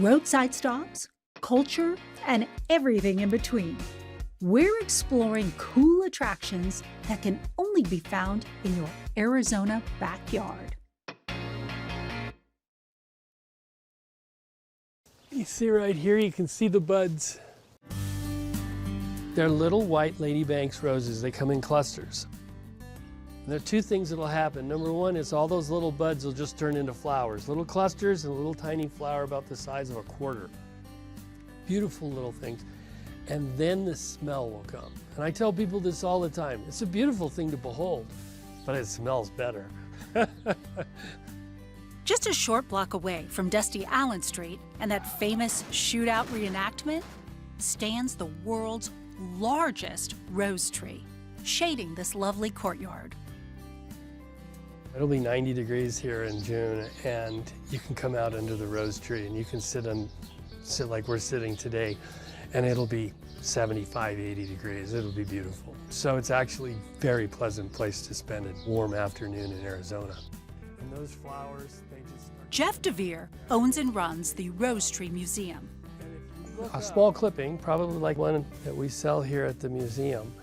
roadside stops, culture, and everything in between. We're exploring cool attractions that can only be found in your Arizona backyard. You see right here, you can see the buds. They're little white Lady Banks roses. They come in clusters. And there are two things that'll happen. Number one is all those little buds will just turn into flowers. Little clusters and a little tiny flower about the size of a quarter. Beautiful little things. And then the smell will come. And I tell people this all the time. It's a beautiful thing to behold, but it smells better. Just a short block away from Dusty Allen Street and that famous shootout reenactment stands the world's largest rose tree, shading this lovely courtyard. It'll be 90 degrees here in June, and you can come out under the rose tree and you can sit like we're sitting today, and it'll be 75, 80 degrees. It'll be beautiful. So it's actually a very pleasant place to spend a warm afternoon in Arizona. And those flowers, they just... Jeff DeVere owns and runs the Rose Tree Museum. A small clipping, probably like one that we sell here at the museum,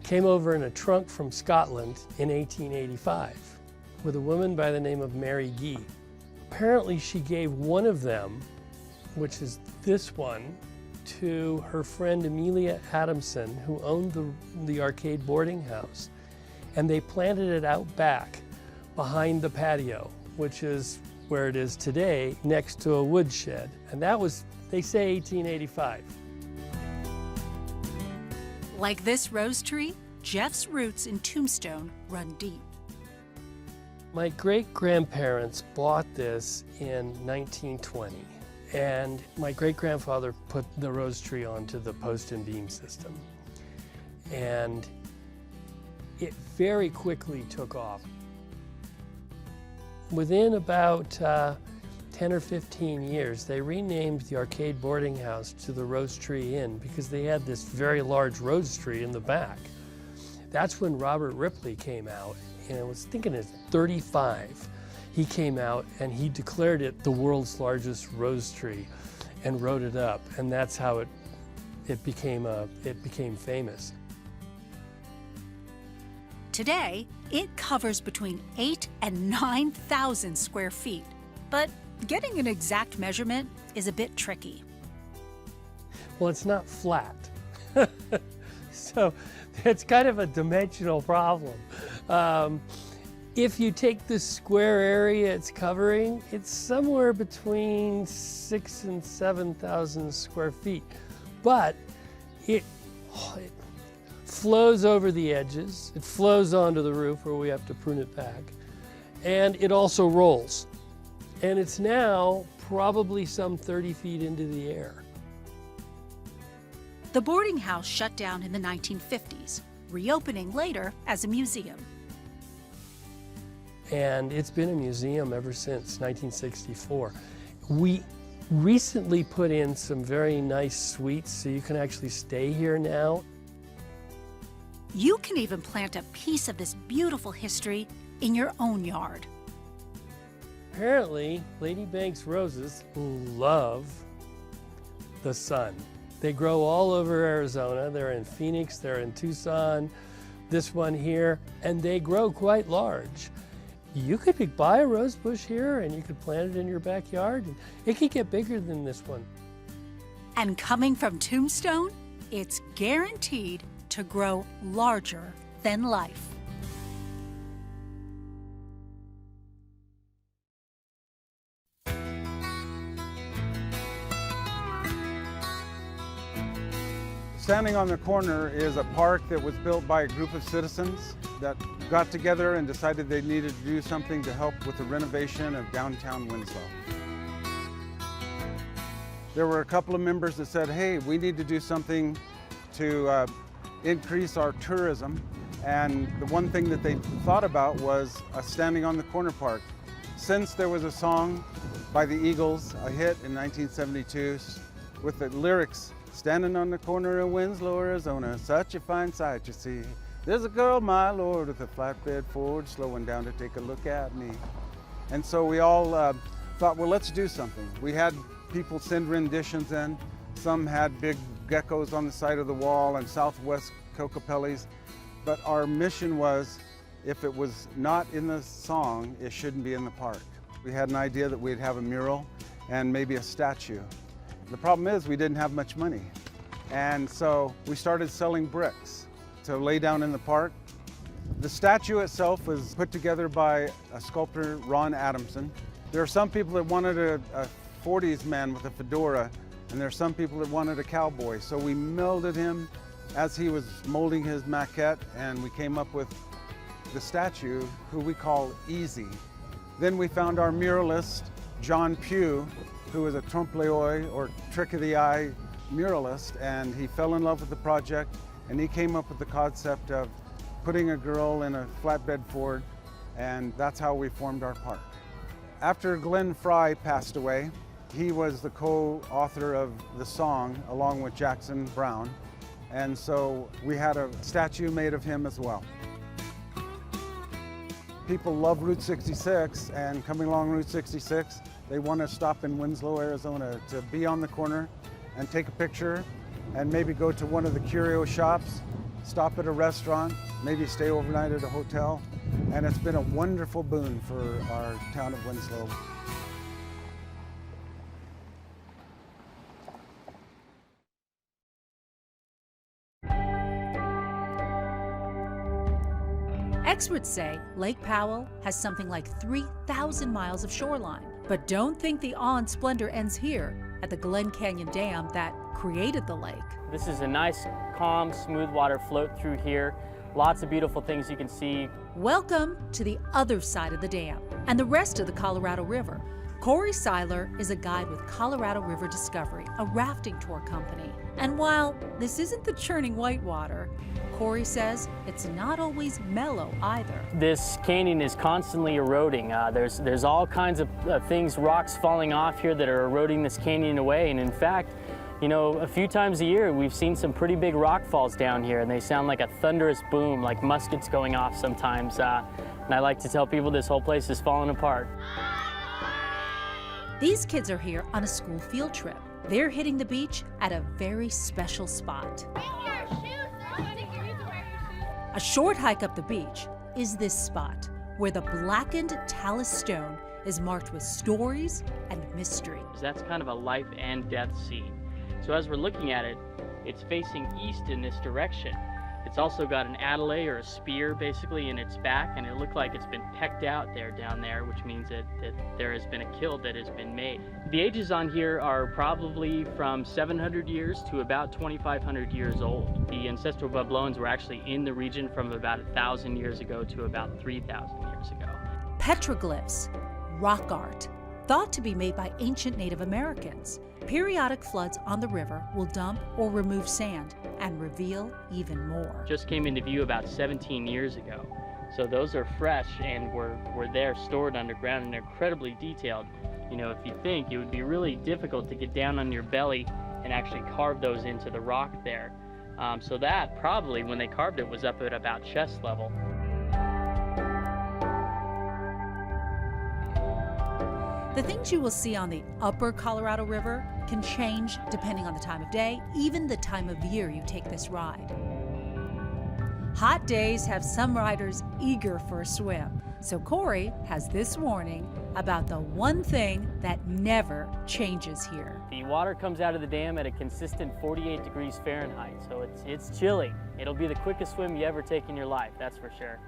came over in a trunk from Scotland in 1885 with a woman by the name of Mary Gee. Apparently she gave one of them, which is this one, to her friend Amelia Adamson, who owned the arcade boarding house. And they planted it out back behind the patio, which is where it is today, next to a woodshed. And that was, they say, 1885. Like this rose tree, Jeff's roots in Tombstone run deep. My great-grandparents bought this in 1920. And my great-grandfather put the rose tree onto the post and beam system. And it very quickly took off. Within about 10 or 15 years, they renamed the arcade boarding house to the Rose Tree Inn because they had this very large rose tree in the back. That's when Robert Ripley came out, and I was thinking it's 35. He came out and he declared it the world's largest rose tree and wrote it up, and that's how it became famous. Today, it covers between 8,000 and 9,000 square feet, but getting an exact measurement is a bit tricky. Well, it's not flat, so it's kind of a dimensional problem. If you take the square area it's covering, it's somewhere between 6,000 and 7,000 square feet. But it flows over the edges, it flows onto the roof where we have to prune it back, and it also rolls. And it's now probably some 30 feet into the air. The boarding house shut down in the 1950s, reopening later as a museum. And it's been a museum ever since 1964. We recently put in some very nice suites, so you can actually stay here now. You can even plant a piece of this beautiful history in your own yard. Apparently, Lady Banks roses love the sun. They grow all over Arizona. They're in Phoenix, they're in Tucson, this one here, and they grow quite large. You could buy a rose bush here and you could plant it in your backyard, and it could get bigger than this one. And coming from Tombstone, it's guaranteed to grow larger than life. Standing on the Corner is a park that was built by a group of citizens that got together and decided they needed to do something to help with the renovation of downtown Winslow. There were a couple of members that said, hey, we need to do something to increase our tourism. And the one thing that they thought about was a Standing on the Corner park. Since there was a song by the Eagles, a hit in 1972, with the lyrics, standing on the corner of Winslow, Arizona, such a fine sight to see. There's a girl, my lord, with a flatbed Ford, slowing down to take a look at me. And so we all thought, well, let's do something. We had people send renditions in. Some had big geckos on the side of the wall and Southwest Cocopellis. But our mission was, if it was not in the song, it shouldn't be in the park. We had an idea that we'd have a mural and maybe a statue. The problem is we didn't have much money. And so we started selling bricks to lay down in the park. The statue itself was put together by a sculptor, Ron Adamson. There are some people that wanted a 40s man with a fedora, and there are some people that wanted a cowboy. So we melded him as he was molding his maquette, and we came up with the statue, who we call Easy. Then we found our muralist, John Pugh, who was a trompe-l'oeil, or trick-of-the-eye muralist, and he fell in love with the project, and he came up with the concept of putting a girl in a flatbed Ford, and that's how we formed our park. After Glenn Fry passed away, he was the co-author of the song along with Jackson Browne, and so we had a statue made of him as well. People love Route 66, and coming along Route 66, they want to stop in Winslow, Arizona to be on the corner and take a picture and maybe go to one of the curio shops, stop at a restaurant, maybe stay overnight at a hotel. And it's been a wonderful boon for our town of Winslow. Experts say Lake Powell has something like 3,000 miles of shoreline. But don't think the awe and splendor ends here at the Glen Canyon Dam that created the lake. This is a nice, calm, smooth water float through here. Lots of beautiful things you can see. Welcome to the other side of the dam and the rest of the Colorado River. Corey Seiler is a guide with Colorado River Discovery, a rafting tour company. And while this isn't the churning whitewater, Corey says it's not always mellow either. This canyon is constantly eroding. There's all kinds of things, rocks falling off here that are eroding this canyon away. And in fact, you know, a few times a year we've seen some pretty big rock falls down here, and they sound like a thunderous boom, like muskets going off sometimes. And I like to tell people this whole place is falling apart. These kids are here on a school field trip. They're hitting the beach at a very special spot. A short hike up the beach is this spot, where the blackened talus stone is marked with stories and mystery. That's kind of a life and death scene. So as we're looking at it, it's facing east in this direction. It's also got an adelaide or a spear basically in its back, and it looked like it's been pecked out down there, which means that there has been a kill that has been made. The ages on here are probably from 700 years to about 2,500 years old. The ancestral Babylonians were actually in the region from about 1,000 years ago to about 3,000 years ago. Petroglyphs, rock art, thought to be made by ancient Native Americans. Periodic floods on the river will dump or remove sand and reveal even more. Just came into view about 17 years ago. So those are fresh and were there stored underground and they're incredibly detailed. You know, if you think, it would be really difficult to get down on your belly and actually carve those into the rock there. So that probably, when they carved it, was up at about chest level. The things you will see on the upper Colorado River can change depending on the time of day, even the time of year you take this ride. Hot days have some riders eager for a swim, so Corey has this warning about the one thing that never changes here. The water comes out of the dam at a consistent 48 degrees Fahrenheit, so it's chilly. It'll be the quickest swim you ever take in your life, that's for sure.